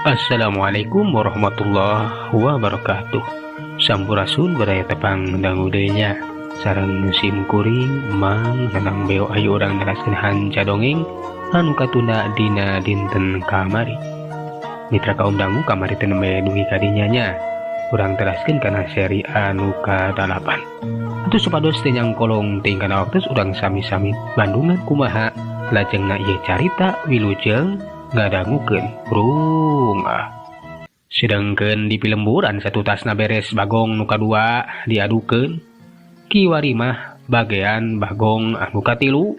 Assalamualaikum warahmatullahi wabarakatuh. Sampurasun budaya tepang dangudenya sareng musim kuring mang henang beo ayu orang neraskeun hanca dongeng anu katuna dina dinten kamari. Mitra kaum dangu kamari teu nembe dugi kadinyanya. Urang teraskeun kana seri anu ka-8. Atuh supados teu nyang kolong teuing kana waktu urang sami-sami Bandungan kumaha lajengna ieu carita wilujeng ngadangukeun brung. Sedengkeun di pilemburan satu tasna beres bagong nu kadua diadukeun kiwari mah bagean bagong anu katilu.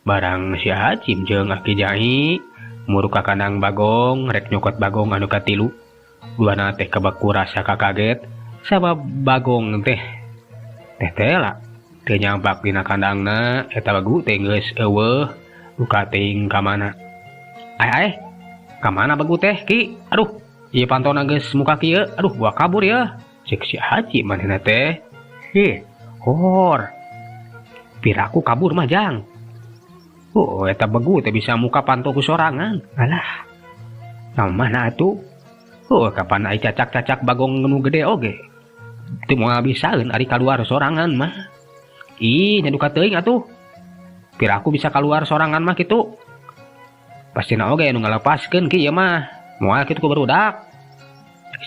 Barang si Hacim jeung Aki Jai muruk ka kandang bagong rek nyokot bagong anu katilu. Duana teh kabaku rasa kakaget sabab bagong teh tela teu nyampak dina kandangna eta bagu teh geus eueuh luka teuing ka mana. Ai ka mana bagu teh Ki? Aduh, ieu pantona geus muka kieu. Aduh, gua kabur ya. Cek si Haji manehna teh. Hor. Piraku kabur mah jang. Oh, eta bagu teh bisa muka panto ku sorangan. Alah. Mana atuh? Oh, kapan ai cacak-cacak bagong nu gede oge. Teu moal bisaeun ari kaluar sorangan mah. Ih, nyaduka teuing atuh. Piraku bisa kaluar sorangan mah kitu. Pastina oge anu ngalepaskeun ki ieu mah moal kitu ku barudak.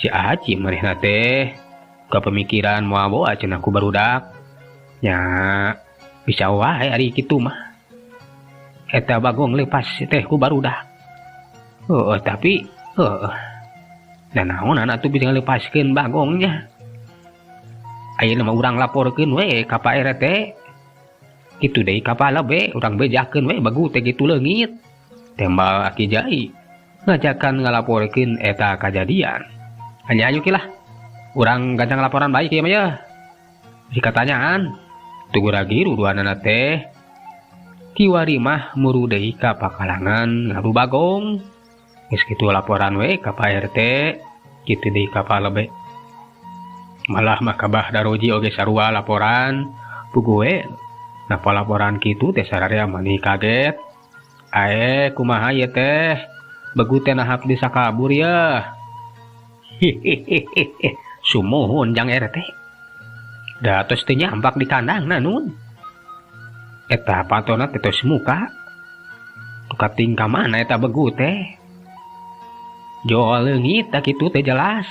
Si Haji manehna teh kapemikiran moal boa cenah ku barudak. Nya bisa wae ari kitu mah. Eta bagong lepas teh ku barudak. Tapi dan naonan atuh bisa ngalepaskeun bagongnya. Ayeuna mah urang laporkeun we ka Pak RT. Kitu deui kapala be urang bejakeun we bagu teh kitu leungit. Tembal Aki Jai ngajakan ngalaporkeun eta kajadian. Hanya ayo kilah. Urang gancang laporan baik ieu mah ya. Bisi katanyaan. Tuguragiru duanana teh kiwari mah muru deui ka pakalangan ngadu bagong. Geus kitu laporan we ka Pak RT, kitu deui kapala be. Malah mah kabah daroji oge sarua laporan. Pugu we napa laporan kitu teh sararea mani kaget. Kumaha ieu teh? Bagu teh nahap disakabur ya. Sumuhun jang RT. Da tos teh nyampak di kandangna nun. Eta pantona teh tos muka. Kating ka mana eta bagu teh? Joal leungit da kitu teh jelas.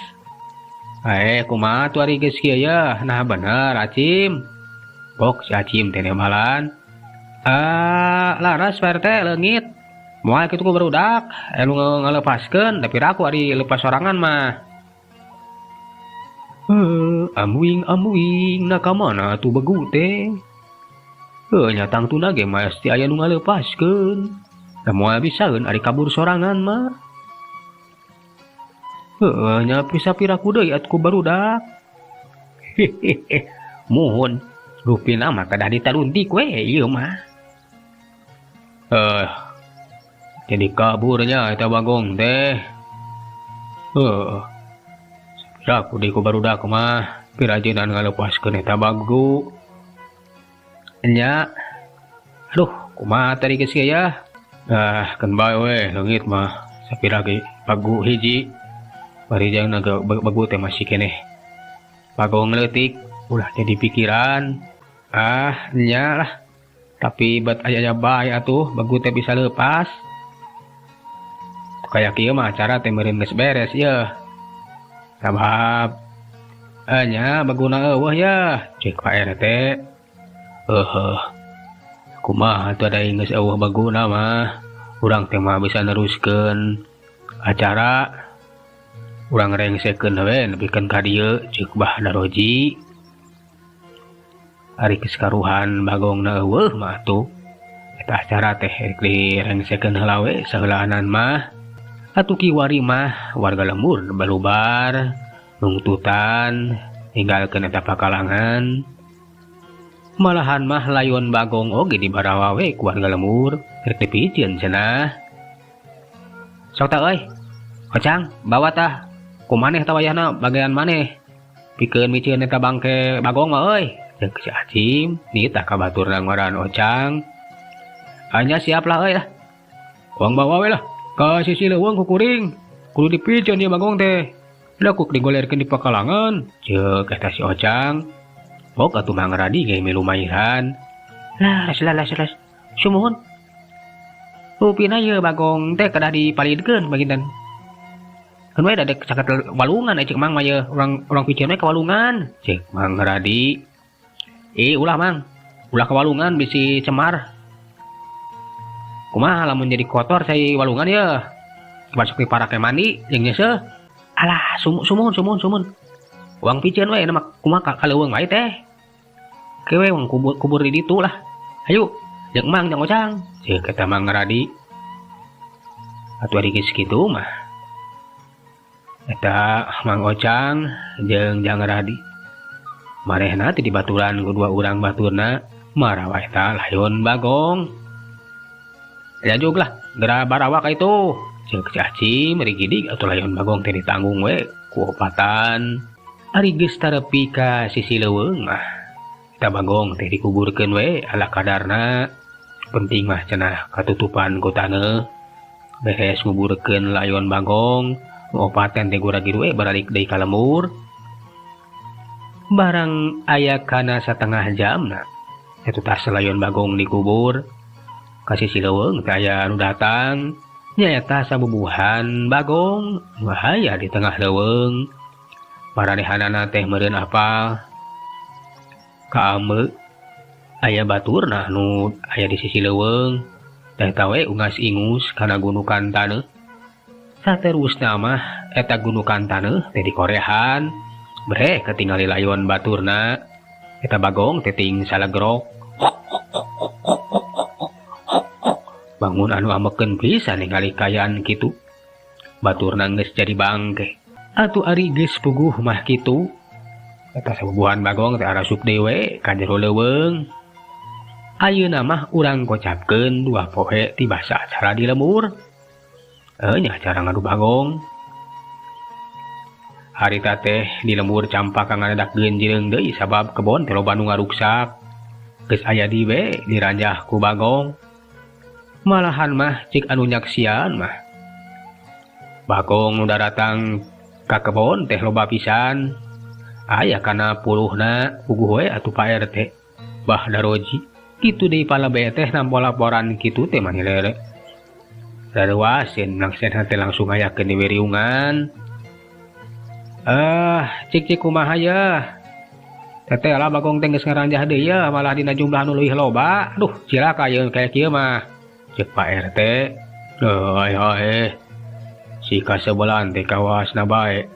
Kumaha tuh ari geus kieu ya? Nah bener Acim. Bok si Acim teh nembalan. Laras Pak RT leungit. Moal kitu ku barudak, anu ngalepaskeun tapi raku ari lepas sorangan mah. Amuing na ka mana atuh bagu teh? Nyatang tuna ge mesti aya nu ngalepaskeun. Da moal bisaeun ari kabur sorangan mah. Nya pisa-piraku deui atuh ku barudak. Muhun, rupina mah kadah ditaruntik we ieu mah. Jadi kaburnya eta bagong teh. Sapiraku deui ku barudak mah pirajeunan ngalepaskeun eta bagu. Nya. Aduh, kumaha tadi geus kieu ya? Keun bae we leungit mah sapira ge bagu hiji. Bari jang naga bagu teh masih keneh bagong leutik ulah jadi pikiran. Nya lah. Tapi bat aya bae atuh bagu teh bisa leupas. Kayak kieu mah acara teh meureun geus beres ieu. Sabab nya baguna eueuh ya, cek Pak RT. Kumaha atuh da geus eueuh baguna mah. Urang teh mah bisa neruskeun acara. Urang rengsekeun we nepikeun ka dieu ceuk Bah Daroji. Ari geus karuhan bagongna eueuh mah atuh. Eta acara teh direngsekeun heula we saheulaanan mah. Atuh kiwari mah warga lembur balubar nungtutan ninggalkeun eta pakalangan. Malahan mah layon bagong oge dibarawa we ku warga lembur rek dipicieun cenah. Sok tah euy. Ocang, bawa tah. Kumaneh tah wayahna bagean maneh? Pikeun micieun eta bangke bagong mah euy. Jeung si Acim nitah ka baturna ngaran Ocang. Hanya siap lah euy lah. Uang bawa we lah. Ka sisi leuweung ku kuring. kudu dipiceun ieu Bagong teh. Da kuk digolerkeun di pakalangan. Ceuk eta si Ojang. Pok atuh Mang Radi ge milu mairan. Las. Sumuhun. Rupina ieu Bagong teh kedah dipalidkeun baginten. Kan we da dek caket walungan ceuk Mang mah ieu urang piceun we ka walungan. Ceuk Mang Radi. Ulah Mang. Ulah ka walungan bisi cemar. Kumaha lamun jadi kotor cai walungan ya. Masuk di parake mandi jeung nyeuseum. Alah, sumun. Uang piceun we mah kumaha kaleuweung wae teh. Kewe uang kubur di ditu lah. Hayu, jeung Mang jeung Ojang. Ceuk eta Mang Radi. Atuh ari geus kitu mah. Eta Mang Ojang jeung Jang Radi. Marehna ti dibaturan kedua urang baturna, marawa eta layon Bagong. Ya jug lah, gera barawa ka itu. Ceuk Caci meri gidig atuh layon Bagong teh ditanggung we ku opatan. Ari geus tarepi ka sisi leuweung mah. Eta Bagong teh dikuburkeun we ala kadarna. Penting mah cenah katutupan ku taneuh. Beres nguburkeun layon Bagong, opatan teh gura-giru we baralik deui ka lemur. Barang aya kana satengah jamna. Eta tas layon Bagong dikubur. Kasih si leuweung teh aya anu datang nyaeta sabubuhan Bagong bahaya di tengah leuweung. Paranehanana teh meureun apal ka ameu aya baturna anu aya di sisi leuweung teh tawe ungas ingus kana gunukan taneuh. Saterusna mah eta gunukan taneuh teh dikorehan bre ketingali layon baturna. Eta Bagong teh ting salagrok. Bangun anu ambekeun pisan ningali kayaan kitu. Baturna geus jadi bangke. Atuh ari geus puguh mah kitu. Eta sabubuhan Bagong teh arasup dewe ka jero leuweung. Ayeuna mah urang kocapkeun 2 poe ti basa acara di lemur. Nya acara ngadu Bagong. Harita teh di lemur campak kang ngadakeun jireung deui sabab kebon teh loba nu ngaruksak. Geus aya di we diranjah ku Bagong. Malahan mah cik anu nyaksian mah Bagong nu datang ka kebon teh loba pisan. Aya kana puluhna puguh we atuh Pak RT Bah Daroji. Kitu deui palabe teh nampo laporan kitu teh mani lere. Sareuaseun langsen teh langsung ayakeun di wiriungan. Cik kumaha ya? Teteh lah Bagong teh geus ngaranjah deui ya malah dina jumlah nu leuwih loba. Aduh, cilaka yeun kaya kieu mah. Cek Pak RT, si kasebelan teh kawasna bae.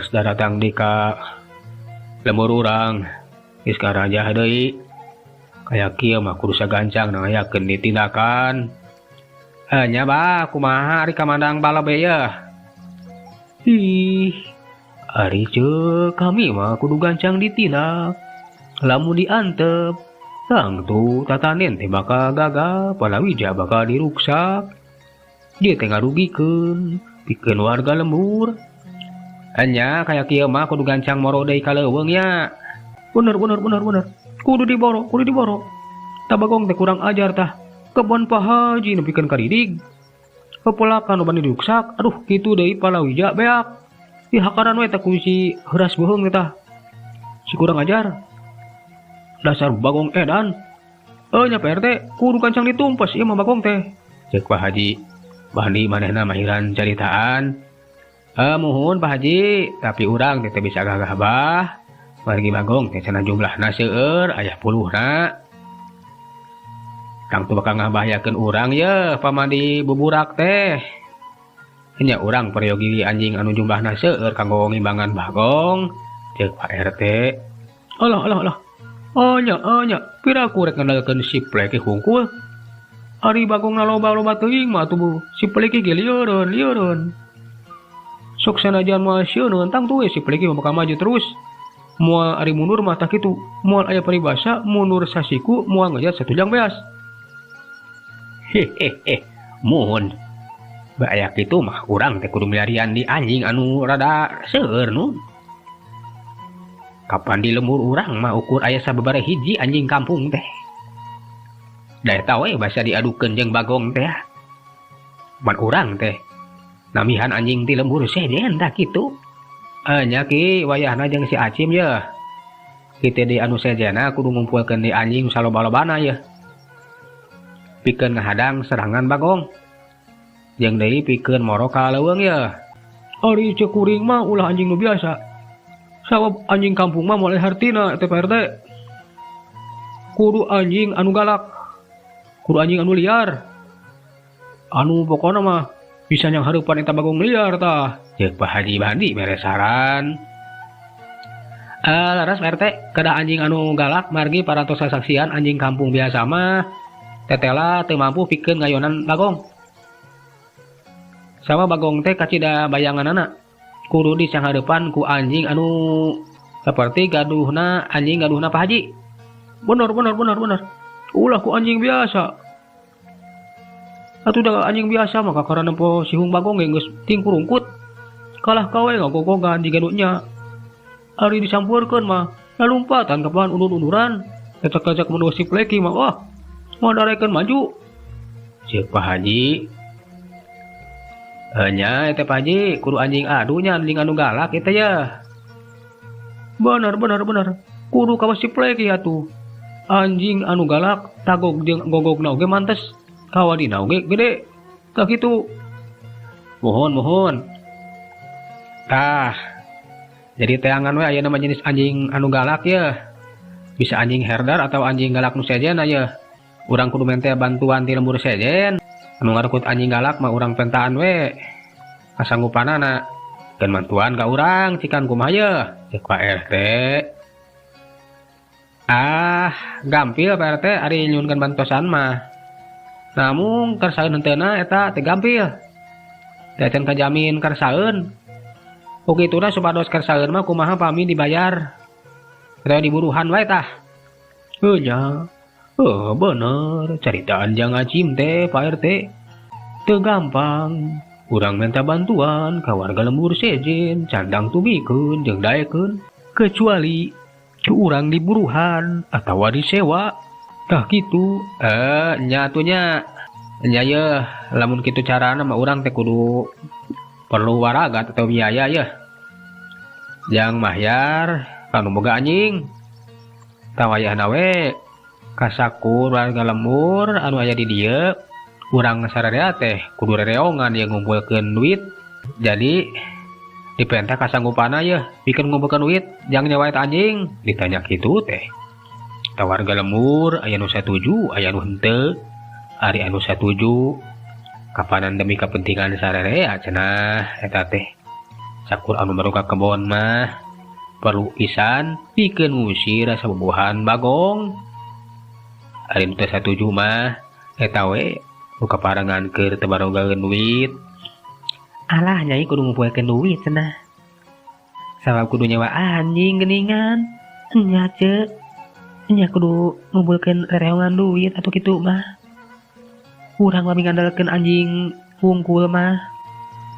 Sudah datang di ka lemur urang, geus karanjah deui. Kayak kieu mah kudu sagancang ngayakeun ditindakan. Nya bah, kumaha ari kamandang balabe ya? Ari ceuk kami mah kudu gancang ditindak. Lamun diantep Tang tu tatanen teh bakal gagal, palawija bakal diruksak. Dia teh ngarugikeun, pikeun warga lembur. Anya kayak kieu mah kudu gancang moro deui ka leuweung nya. Bener. Kudu diboro. Tah Bagong teh kurang ajar tah. Kebon Pak Haji nepikeun kadidig. Kepolakan nu bani diruksak, aduh kitu deui palawija beak. Dihakaran we teh ku si heuras beuheung tah. Si kurang ajar. Dasar Bagong edan. Nya Pak RT, kudu kancang ditumpes ieu mah Bagong teh. Ceuk Pak Haji. Bandi manehna mahiran caritaan. Muhun Pak Haji, tapi urang teh bisa gagah bah. Margi Bagong teh cenah jumlahna seueur aya puluhna. Kang tu bakal ngabahayakeun urang ye pamandi buburak teh. Nya urang peryogi anjing anu jumlahna seueur kanggo ngimbangan Bagong. Ceuk Pak RT. Alah. Nya, piraku rek ngandalkeun si Pleki hungkul. Ari Bagong loba-loba teuing mah tuh si Pleki ge lieureun. Sok sanajan mah sieun tang tuh si Pleki bakal maju terus. Moal ari mundur mah tah kitu. Moal aya paribasa mundur sasiku moal ngajat satujang beas. Muhun. Bayak kitu mah urang teh kudu milarian di anjing anu rada seueur nu. Kapan di lemur urang mah ukur aya sababaraha hiji anjing kampung teh. Da eta we basa diadukeun jeung Bagong teh. Ban urang teh namihan anjing ti lembur sejen dah kitu. Nya ki wayahna jeung si Acim ye. Kitu di anu sejena kudu ngumpulkeun di anjing saloba-lobana ye. Pikeun ngahadang serangan Bagong. Jeung deui pikeun moro ka leuweung ye. Ari cek kuring mah ulah anjing nu biasa. Sabab anjing kampung mah mulai hartina teh Pak RT. Kudu anjing anu galak. Kudu anjing anu liar. Anu pokona mah bisa yang hareupan eta Bagong liar tah. Ceuk Pak Haji Bandi mere saran. Laras Pak RT, kada anjing anu galak margi parantos sasaksian anjing kampung biasa mah tetela teu mampu pikeun ngayonan Bagong. Sama Bagong teh kacida bayanganana kudu disanghareupan ku anjing anu seperti gaduhna anjing gaduhna Pak Haji. Bener. Ulah ku anjing biasa. Atuh da anjing biasa mah kakara nempo sihung Bagong geus ting kurungkut. Kalah kawe ngagogogan di gaduhnya. Ari disampurkeun mah lalumpatan kapan undur-unduran. Kecek-kecek menuju si pleki mah wah ngadarekeun maju. Ceuk Pak Haji. Nya eta Pak Haji kudu anjing adunya anjing anu galak eta ya. Bener. Kudu ka si pleki atuh. Anjing anu galak tagog jeung gogogna oge mantes. Kawadina oge gede. Tah kitu. Mohon. Tah. Jadi teangan we aya nama jenis anjing anu galak ya. Bisa anjing herdar atau anjing galak nu sejen aya. Urang kudu mente bantuan ti lembur sejen. Anu ngarekut anjing galak mah urang pentaan we. Kasanggupanana. Keun bantuan ka urang cikan kumaha ye. Ceuk Pak RT. Gampil Pak RT ari nyuhunkeun bantosan mah. Namun kersaeun henteuna eta teh gampil. Teh can kajamin kersaeun. Ukituna supados kersaeun mah kumaha pami dibayar. Eta diburuhan wae tah. Nya. Bener, caritaan Jang Acim teh Pak RT. Teu gampang. Urang minta bantuan ka warga lembur sejen, candang tubikeun jeung daekeun, kecuali ku urang diburuhan atawa disewa. Tah kitu. Nya atunya. Nya ye, lamun kitu carana mah urang teh kudu perlu waragat atau biaya ya. Jang mahyar kanu boga anjing. Tawayahna we kasakur warga lembur anu aya di dieu urang sararea teh kudu rereongan yang ngumpulkeun duit. Jadi diperintah kasanggupana ya bikin ngumpulkeun duit jang nyawa eta anjing. Ditanya kitu teh. Ta warga lembur aya nu satuju aya nu henteu. Ari anu satuju kapanan demi kepentingan sararea cenah eta teh. Sakur anu baru ka kebon mah perlu pisan pikeun ngusir sabubuhan Bagong. Ari nu teu satuju mah eta we nu kaparengan keur teu barogaeun duit. Alah nyai kudu ngumpulkeun duit cenah. Sabab kudu nyawa anjing geuningan. Nya ceuk. Nya kudu ngumpulkeun rereongan duit atuh kitu mah. Urang mah ngandalkeun anjing hungkul mah.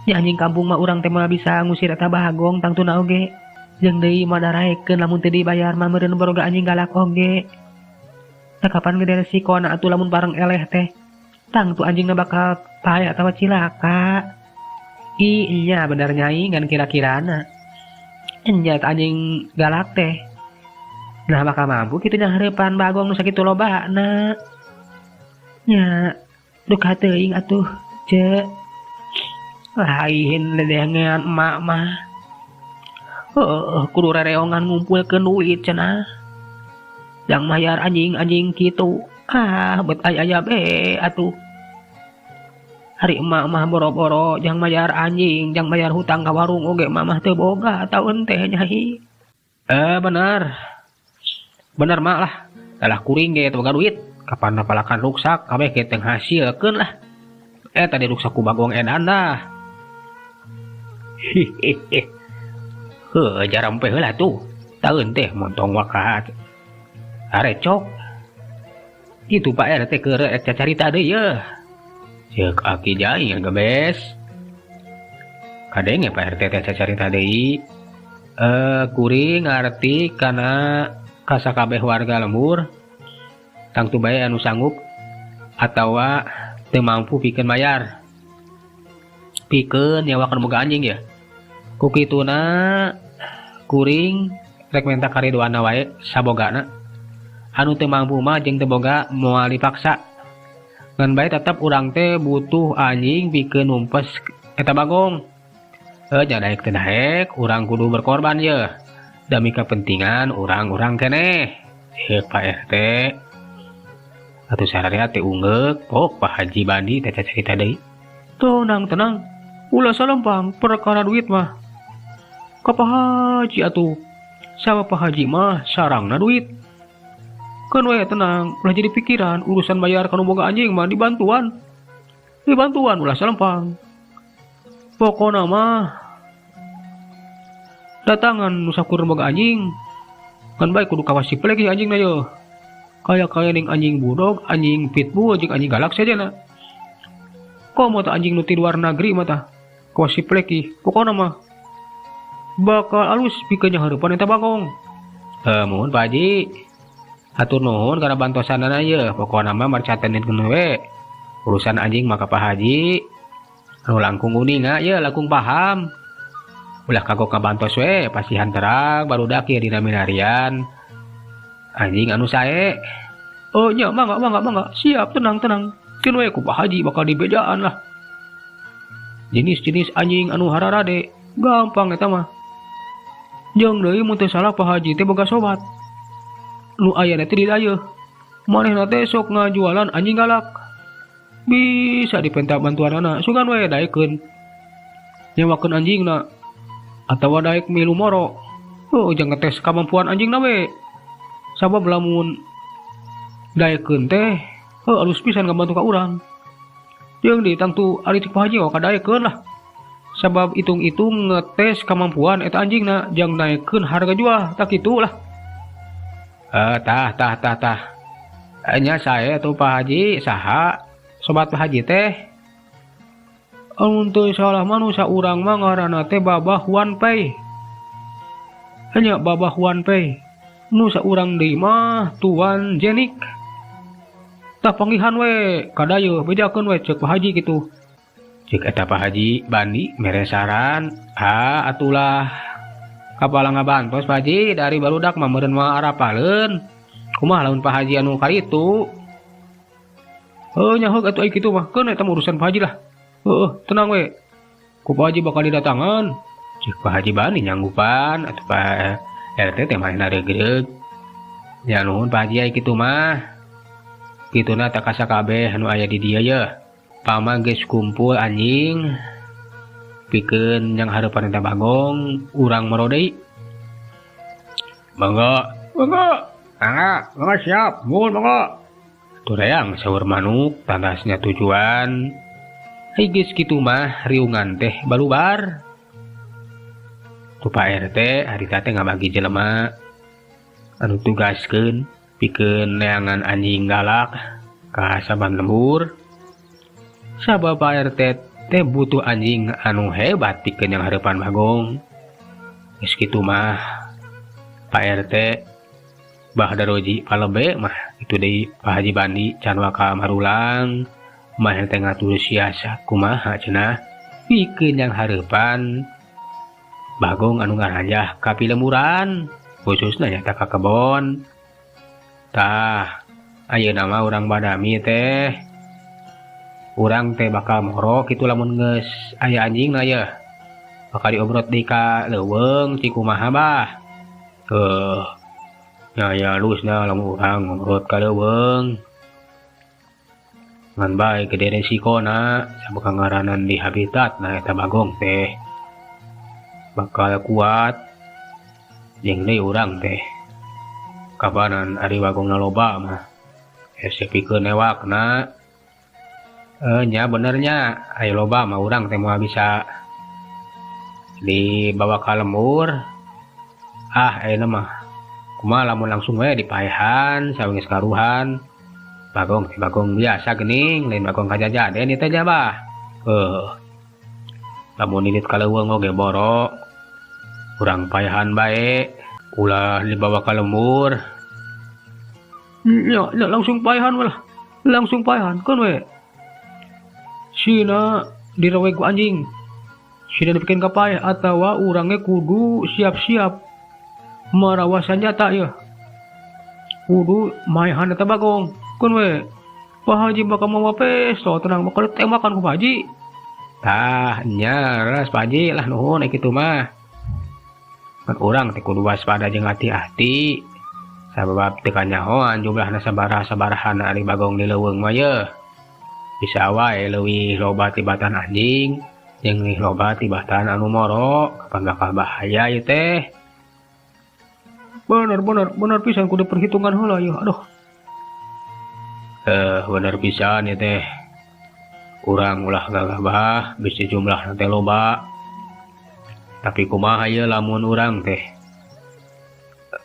Nya anjing kampung mah urang teh mah bisa ngusir eta Bagong tangtuna oge. Jeung deui madaraekeun lamun teu dibayar mah meureun boga anjing galak oge. Tah kapan gede resikona atuh lamun bareng eleh teh. Tangtu anjingna bakal pae atawa cilaka. Iya bener nyai ngan kira-kirana. Nya anjing galak teh. Nah bakal mampu kitu nya hareupan Bagong nu sakitu lobana. Nya duka teuing atuh ceuk. Lain ledengan emak mah. Kudu rereongan ngumpulkeun duit cenah. Jang mayar anjing kitu. Bet aya be atuh. Hari emak mah boro-boro jang mayar anjing, jang mayar hutang ka warung oge mah teu boga taun teh nyai. Bener mak lah. Dalah kuring ge teu boga duit. Kapan napalakan ruksak kabeh ge teu ngasilkeun lah. Tadi ruksak ku Bagong edan dah. Jarang pe heula tuh. Taeun teh montong wakat. Arecok. Itu Pak RT keur rek carita deui yeuh. Ceuk Aki Jai gebes. Kadenge Pak RT teh carita deui. Kuring ngarti kana kasakabeh warga lembur tangtu bae anu sanggup atawa teu mampu pikeun bayar. pikeun nyawakeun boga anjing ya. Ku kituna kuring rek minta karidoana wae sabogana. Anu teu mampu mah jeung teu boga moal dipaksa. Ngan bae tetep urang teh butuh anjing pikeun numpes eta Bagong. Nya daek teh daek urang kudu berkorban ye. Demi kepentingan urang-urang keneh. Ceuk Pak RT. Atuh sararea teh ungeuk, pok Pak Haji Bandi teh cerita deui. Tenang. Ulah salempang perkara duit mah. Ka Pak Haji atuh. Sama Pak Haji mah sarangna duit. Kan we tenang, ulah jadi pikiran urusan bayar kanu boga anjing mah dibantuan. Dibantuan ulah salempang. Pokona mah datangan nu sakureun boga anjing. Kan bae kudu kawas siplek ieu anjingna ye. Kaya ning anjing bulldog, anjing pitbull, jeung anjing galak sajana. Komo tah anjing nu ti luar negeri mah tah. Kawas siplek ieu. Pokona mah bakal alus pikeun hareupan eta Bagong. Mohon Pak Haji. Hatur nuhun kana bantosanana ye. Pokona mah marcatenkeun we. Urusan anjing mah ka Pak Haji. Anu langkung uninga ye langkung paham. Ulah kagok ngabantos we pasihan terang barudak ieu dina minarian. Anjing anu sae. Oh nya mangga. Siap tenang. Keun we ku Pak Haji bakal dibedaan lah. Jenis-jenis anjing anu hararade gampang eta mah. Jeung deui mun teu salah Pak Haji teh boga sobat. Nu ayana teh di dayeuh. Manehna teh sok ngajualan anjing galak. Bisa dipenta bantuanana sugan we daekeun. Nyawakeun anjingna atawa daek milu moro. Jangan ngetes kemampuan anjingna we. Sabab lamun daekeun teh alus pisan ngabantu ka urang. Jeung ditangtu ari cek Pak Haji ka daekeun lah. Sabab itung-itung ngetes kemampuan eta anjingna jang naekeun harga jual tak kitu lah. Tah. Nya sae atuh Pak Haji saha sobat Pak Haji teh. Amun teu salah mah nu saurang mah ngaranna teh Babah Wan Pei. Hanya Babah Wan Pei. Nu saurang deui mah Tuan Jenik. Tah panggihan we kadayeuh bejakeun we ceuk Pak Haji kitu. Ceuk eta Pak Haji Bandi mere saran. Atulah kapala ngabantos Pak Haji dari barudak mah meureun mah arapaleun. Kumaha lamun Pak Haji anu karitu? Nya heug atuh ai kitu mah keun eta urusan Pak Haji lah. Tenang we. Ku Pak Haji bakal didatangan. Ceuk Pak Haji Bandi nyanggupan atuh Pak RT teh manehna regreg. Ya nuhun Pak Haji ai kitu mah. Kituna teh kasa kabeh anu aya di dieu ye. Pama geus kumpul anjing. Pikeun yang hareupan eta Bagong, urang moro deui. Mangga siap. Mun mangga. Tureang saur manuk tandasnya tujuan. Ai geus kitu mah riungan teh balubar. Tu Pak RT harita teh ngabagi jelema anu tugaskeun pikeun neangan anjing galak ka saban lembur. Sabab Pak RT teh butuh anjing anu hebat pikeun yang hareupan Bagong. Geus kitu mah Pak RT Bahdaroji palebe mah itu deui Pak Haji Bandi can waka marulang mah teh ngatur siasa kumaha cenah pikeun yang hareupan Bagong anu ngaranjah ka pilemuran khususna nya ka kebon. Tah ayeuna mah urang badami teh urang teh bakal moro kitu lamun geus aya anjingna ye. Bakal diobrot deui ka leuweung cikumaha bah. Ya lusna lamun urang ngobrot ka leuweung. Ngan bae gede resikona sabab ngaranan di habitat na eta Bagong teh bakal kuat jeung deui urang teh kabanan ari Bagongna loba mah hese pikeun ewakna. Nya benernya aya loba mah urang teh moal bisa dibawa ka lembur. Ayeuna mah kumaha lamun langsung we dipaehan saweung karuhan. Bagong biasa geuning lain Bagong kajajaden ieu teh bah. Lamun nilit ka leuweung oge boro urang paehan bae ulah dibawa ka lembur. Nya langsung paehan walah. Langsung paehan keun we. Sina direwe ku anjing sudah bikin kapaya atawa urangnya kudu siap-siap marawa senjata ya. Kudu maehan eta Bagong. Kun we Pak Haji bakal mau pesto tenang bakal tembakan ku Pak Haji. Tah nyaras Pak Haji lah nuhun kitu mah. Kan urang teh kudu waspada jeung hati-hati. Sabab teu kanyahoan jumlahna sabaraha-sabarahan ari Bagong di leuweung mah ye. Bisa wae leuwih loba tibatan anjing jeung leuwih loba tibatan anu moro kapan bakal bahaya ieu teh. Bener pisan kudu perhitungan heula ieu. Aduh. Bener pisan ieu teh. Urang ulah gagabah bisi jumlahna teh loba. Tapi kumaha ieu lamun urang teh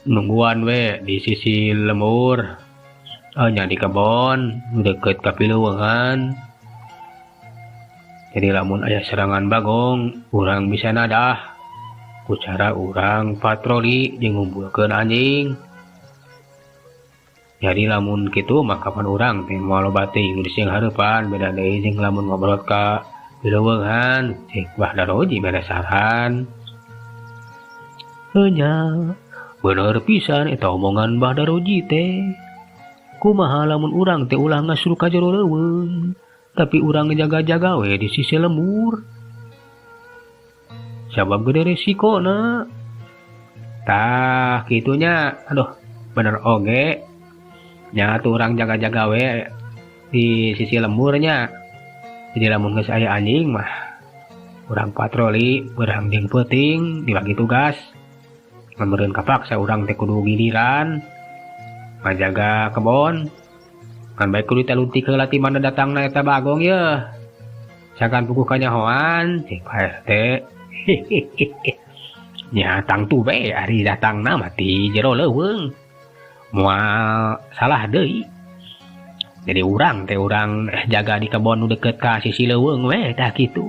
nungguan we di sisi lemur. Nya di kebon deket ka pileuweungan. Jadi lamun aya serangan Bagong, urang bisa nadah ku cara urang patroli jeung ngumpulkeun anjing. Jadi lamun kitu mah kapan urang teh moal loba teuing di siang hareupan beda deui jeung lamun ngobrol ka pileuweungan cek Bahdaroji beda saran. Nya bener pisan eta omongan Bahdaroji teh. Kumaha lamun urang teh ulah ngasruh ka jero leuweung, tapi urang jaga-jaga we di sisi lemur. Sabab gede resikona. Tah kitunya, aduh bener oge. Nya tuh urang jaga-jaga we di sisi lemurnya. Jadi lamun geus aya anjing mah urang patroli, urang jeung peuting dibagi tugas. Meureun kapaksa urang teh kudu giliran ngajaga kebon. Kan baik kudu talunti heula ti mana datangna eta Bagong ye. Sakan puguh kanyahoan cek Pak RT. Nya tangtu bae ari datangna mah ti jero leuweung. Moal salah deui. Jadi urang jaga di kebon nu deket ka sisi leuweung we tah kitu.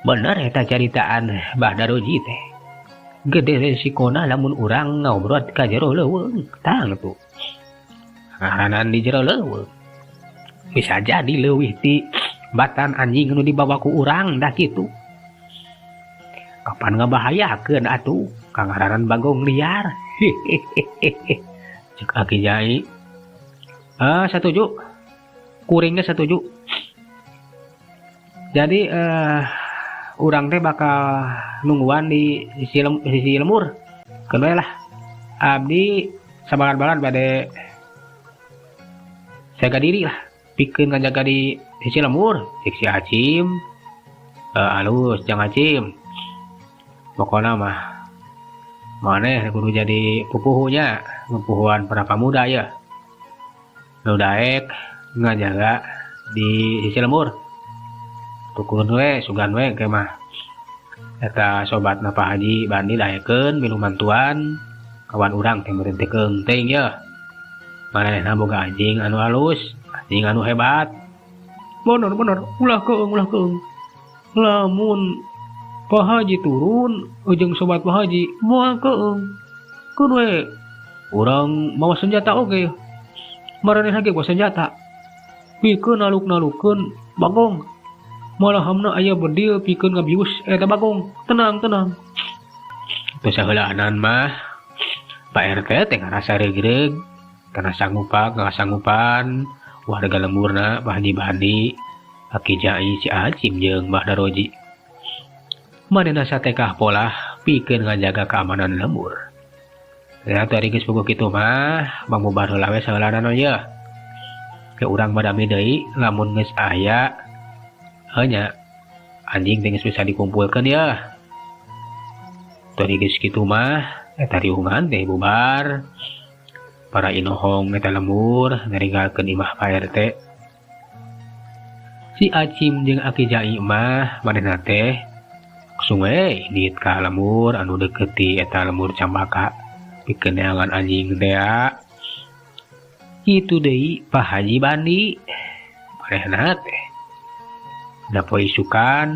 Bener eta caritaan Bahdaroji teh. Gede resikona lamun urang ngobrol ka jero leuweung. Tang tuh. Ngaranan di jero leuweung. Bisa jadi leuwih ti batan anjing nu dibawa ku urang dah kitu. Kapan ngabahayakeun atuh kangaranan Bagong liar. Cek Aki Jai. Setuju. Kuringnya setuju. Jadi urang teh bakal nungguan di sisi lemur. Kedua lah. Abdi sabaran-baran bade jaga diri lah. Pikeun ngajaga di sisi lemur. Cek si Acim. Alus jang Acim. Pokona mah maneh kudu jadi pupuhunya, pupuhuan para pemuda ya. Nu daek ngajaga di sisi lemur. Tukun we sugan we ke mah eta sobatna Pak Haji Bandi daekeun minuman tuan kawan urang teh meureun teh keunting ya. Manehna boga anjing anu alus, anjing anu hebat. Bener ulah keung. Lamun Pak Haji turun ujung sobat Pak Haji moal keung. Kun we urang mawa senjata oge. Maranehna ge bawa senjata. Pikeun naluk-nalukeun Bagong. Malahamna aya bedil pikeun ngabius eta Bagong. Tenang. Teu saheulaanan mah Pak RT teh ngarasa regreg karena sanggupan warga lemurna Pak Haji Bandi, Aki Jai, si Acim jeung Bahdaroji. Manehna satekah pola pikeun ngajaga keamanan lemur. Ya tadi geus puguh kitu mah Bang Bubar heula we saheulana ye. Ke urang badami deui lamun geus aya hanya anjing teh geus bisa dikumpulkeun ya. Tadi geus kitu mah eta riungan teh bubar. Para inohong eta lemur naringgalkeun imah Pak RT. Si Acim jeung Aki Jai mah manehna teh sungai dit ka lemur anu deket ti eta lemur Cambaka pikeun neangan anjing teh. Kitu deui Pak Haji Bandi. Manehna teh da poe isukan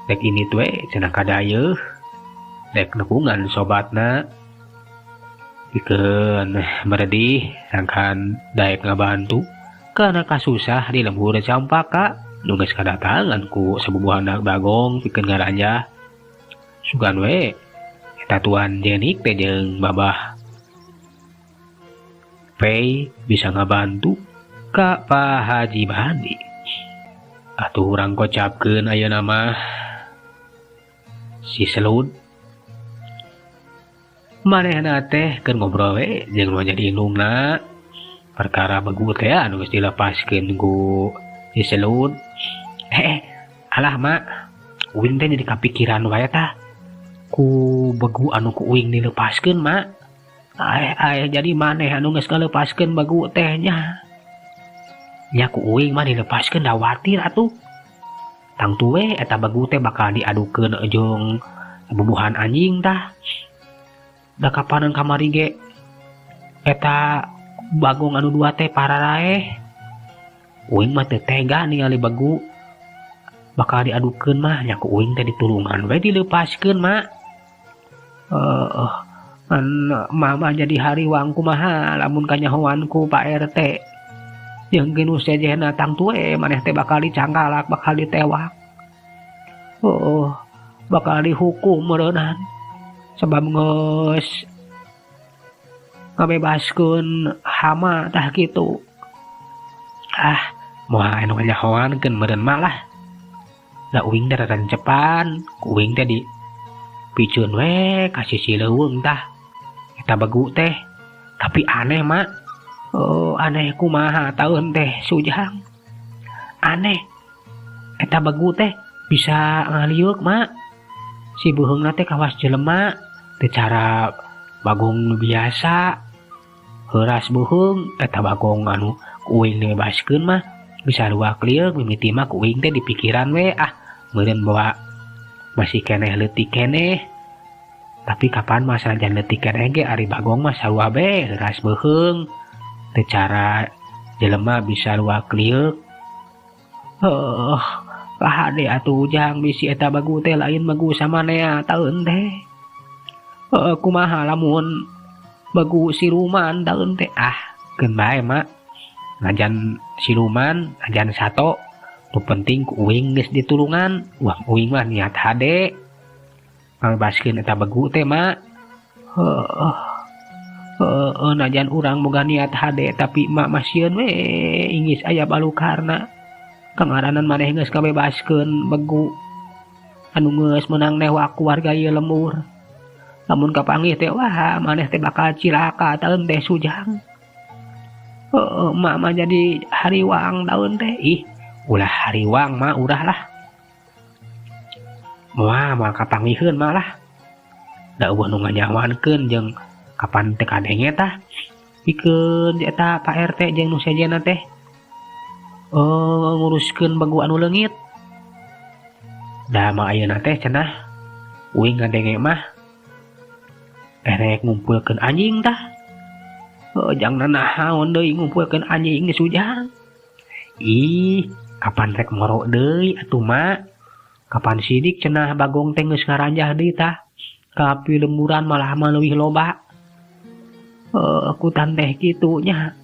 dek ini tue cenah kadayeuh dek nepungan sobatna pikeun meredih sangkan daek ngabantu kana kasusah di lembur Campaka. nu geus kadatangan ku sabubuhan bagong pikeun ngaranjah. Sugan we eta tuan Jenik teh jeung Babah Pei bisa ngabantu ka Pak Haji Bandi. Atuh urang kocapkeun ayeuna mah si Selud manehna teh keur ngobrol we jeung nu jadi indungna perkara bagu teh anu geus dilepaskeun ku si Selud. Alah mak, uing teh jadi kapikiran wae tah ku bagu anu ku uing dilepaskeun mak. Jadi maneh anu geus ngalepaskeun bagu teh nya. Nya ku uing mah dilepaskeun da watir atuh. Tang tuwe eta bagu teh bakal diadukeun jeung bubuhan anjing tah. Da kapaneun kamari ge eta bagong anu dua teh pararaeh. Uing mah teu tega ningali bagu bakal diadukeun mah, nya ku uing teh ditulungan we dilepaskeun mak. Mama jadi hariwang kumaha lamun kanyahoanku Pak RT. Jeung geus sejehna tang tuwe maneh teh bakal dicanggalak, bakal ditewak. Bakal dihukum meureunan sabab geus ngabebaskeun hama tah kitu. Moal anu kanyahoankeun meureun mah lah. Da uing teh rancepan, ku uing teh dipikeun we ka sisi leuweung tah. Eta bagu teh, tapi aneh mak. Aneh kumaha taeun teh Sujang. Aneh, eta bagu teh bisa ngaliuk mak. Si beuheungna teh kawas jelema, teu cara bagong nu biasa. Heuras beuheung eta bagong anu ku uing dibebaskeun mah bisa luak liuk, mimiti mah ku uing teh dipikiran we meureun bawa masih keneh leutik keneh. Tapi kapan mah sanajan leutik keneh ge ari bagong mah sarua be heuras beuheung. Teu cara jelema bisa luak liuk. Hade atuh Ujang bisi eta bagu teh lain bagu samanea taeun teh. Kumaha lamun bagu siluman taeun teh keun bae mak. Ngajan siluman, ngajan sato. Nu penting ku uing geus ditulungan. Wah uing mah niat hade ngabebaskeun eta bagu teh mak. Najan urang boga niat hade tapi mak masieun we ingis aya balukarna. Kangaranan maneh geus ngabebaskeun bagu anu geus meunang newak ku warga ieu lembur. Lamun kapanggih teh wah maneh teh bakal cilaka taeun teh Sujang. Mak mah jadi hariwang daun teh. Ulah hariwang mah urah lah. Moal kapanggihkeun mah lah. Da eueuh nu nganyawankeun jeung kapan teh kadenge tah. Pikeun eta Pak RT jeung nu sejena teh. Nguruskeun bagu anu leungit. Da mah ayeuna teh cenah uing ngadenge mah erek ngumpulkeun anjing tah. Jangan nahaon deui ngumpulkeun anjing geus Sujang. Kapan rek moro deui atuh mak. Kapan sidik cenah bagong teh geus ngaranjah deui tah. Ka lemburan malah leuwih loba. Kutan teh kitu nya.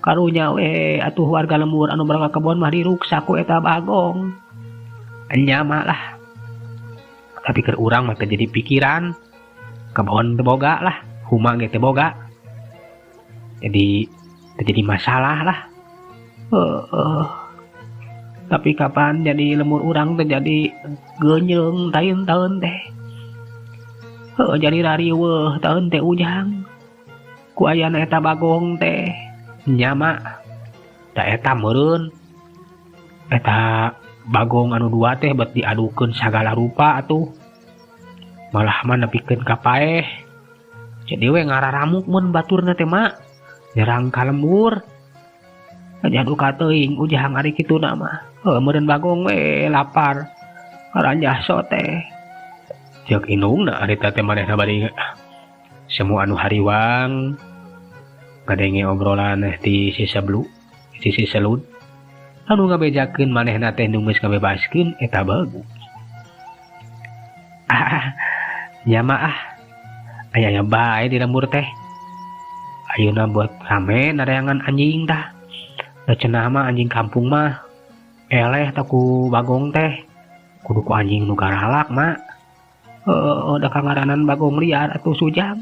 Karunya we atuh warga lembur anu berangkat kebon mah diruksa ku eta bagong. Nya mah lah. Tapi keur urang mah teh jadi pikiran. Kebon teu boga lah, huma ge teu boga. Jadi terjadi masalah lah. Tapi kapan jadi lemur urang terjadi geunyeung taeun teh. Jadi rariweuh taeun teh Ujang. Ku ayana eta bagong teh. Nya mak. Da eta meureun. Eta bagong anu dua teh bet diadukeun sagala rupa atuh. Malah mah nepikeun ka paeh. Jadi we ngararamuk mun baturna teh mak. Nyerang ka lembur. Jadu ka teuing Ujang ari kituna mah. Meureun bagong we lapar. Karanjah sote. Ceuk indungna ari teh manehna bari semua anu hariwang. Ngadenge obrolan ti si Selud. Anu ngabejakeun manehna teh nu geus ngabebaskeun eta bagu. Nya mah aya bae di lembur teh. Ayeuna buat rame nadayangan anjing tah. Da cenah mah anjing kampung mah eleh taku bagong teh kudu ku anjing nu garalak mak. Da kangaranan bagong liar atuh sujang.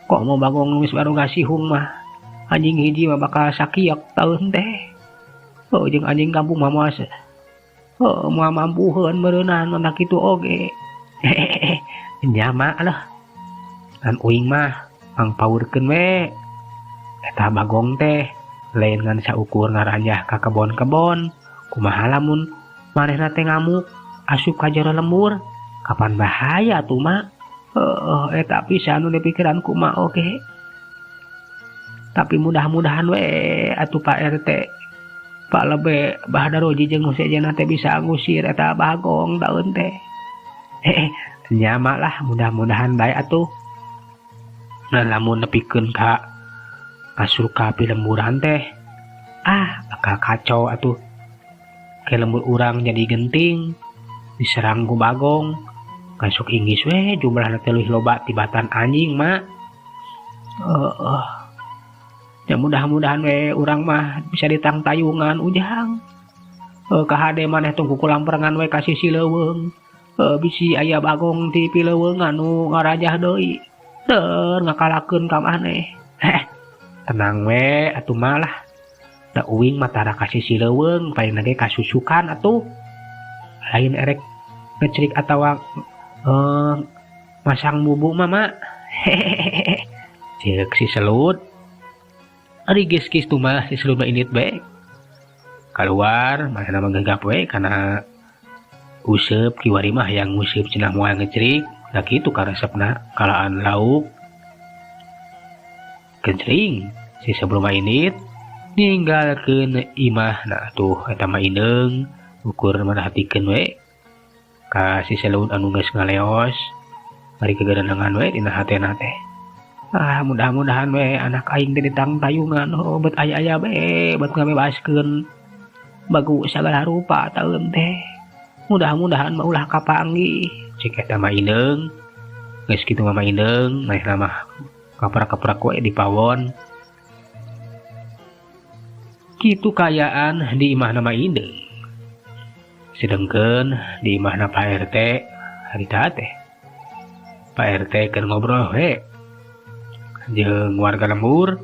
Kok mau bagong wis baru gasihung mah anjing hiji mah bakal sakiek taeun teh. Jeung anjing kampung mah moal moal mampuheun meureunan mun kitu oge. Nya mak lah. An uing mah mangpaurkeun we. Eta bagong teh lain ngan saukur ngaranjah ka kebon-kebon. Kumaha lamun manehna teh ngamuk asup ka jero lembur, kapan bahaya tuh mak. Eta pisan nu dipikiranku mah oge. Tapi mudah-mudahan we atuh Pak RT Pak Lebe Bahdaroji jeung nu sejenna teh bisa ngusir eta bagong daun teh. Nya mak lah mudah-mudahan bae atuh. Nah lamun nepikeun ka asup ka pilemburan teh bakal kacau atuh. Ke lembur urang jadi genting diserang ku bagong ngasuk inggis we jumlahna teh leuwih loba tibatan anjing mak. Ya mudah-mudahan we urang mah bisa ditang tayungan ujang. Ka hade maneh tong kukulamperengan we ka sisi leuweung. Bisi aya bagong ti pileuweung anu ngarajah deui. Deur ngakalakeun ka maneh. Tenang we atuh malah. Da uing matara ka sisi leuweung paling ge kasusukan atuh. Lain erek ngecerik atawa masang bubuk mama. Cek si selut. Ari geus tuh mah si selut mah init bae. Keluar mana menggegap we kana useup kiwari mah yang useup cenah moal ngecerik. Da kitu karesepna kalaan lauk. Kencring si sebelum init ninggalkeun imahna tuh eta mah indeung ukur merhatikeun we ka si selut anu geus ngaleos bari kegerenangan we dina hatena teh. Mudah-mudahan we anak aing teh ditang tayungan bet aya-aya we bet ngabebaskeun bagu sagala rupa taeun teh. Mudah-mudahan mah ulah kapanggih cik eta mah indeung. Geus kitu mah indeung manehna mah kaprak-kaprak we di pawon. Kitu kayaan di imahna mah indeung. Sedengkeun di imahna Pak RT harita teh Pak RT keur ngobrol we jeung warga lembur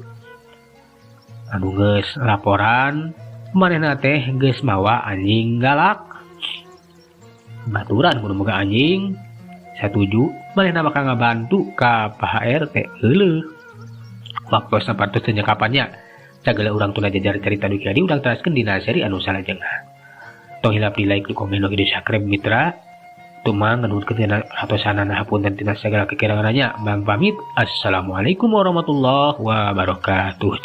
anu geus laporan manehna teh geus mawa anjing galak. Baturan kudu boga anjing satuju manehna bakal ngabantu ka Pak RT heuleuh. Waktu sapartos teu nyakapannya sagala urang tuna jajar carita duki adi urang teraskeun dina seri anu salajengna. Tong hilap di like, di komen, di subscribe mitra. Tumang nuhunkeun atosanana hapunten tina sagala kekirangannya. Bang pamit. Assalamualaikum warahmatullahi wabarakatuh.